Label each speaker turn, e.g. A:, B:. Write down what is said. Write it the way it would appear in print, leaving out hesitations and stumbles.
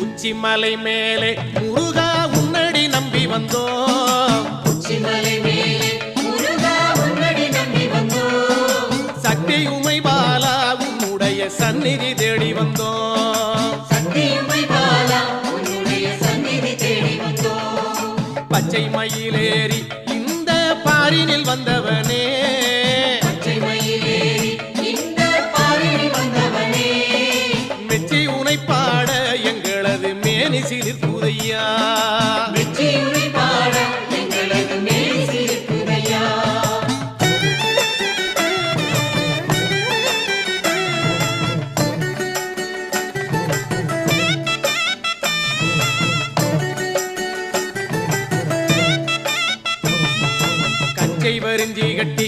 A: உச்சிமலை மேலே முருகா உன்னடி நம்பி வந்தோம்.
B: உச்சிமலை மேலே முருகா உன்னடி நம்பி வந்தோம்.
A: சக்தி உமை பாலா உன்னுடைய சந்நிதி தேடி வந்தோம்.
B: சக்தி உமை பாலா உன்னுடைய சந்நிதி தேடி வந்தோம்.
A: பச்சை மயிலேறி இந்த பாரினில் வந்தவனே,
B: பச்சை மயிலேறி இந்த பாரினில் வந்தவனே,
A: மெச்சி உனை பாட எங்களது மேனி சிலிர்க்குதையா.
B: மெச்சி உனை பாட எங்களது மேனி சிலிர்க்குதையா.
A: கச்சை வரிஞ்சி கட்டி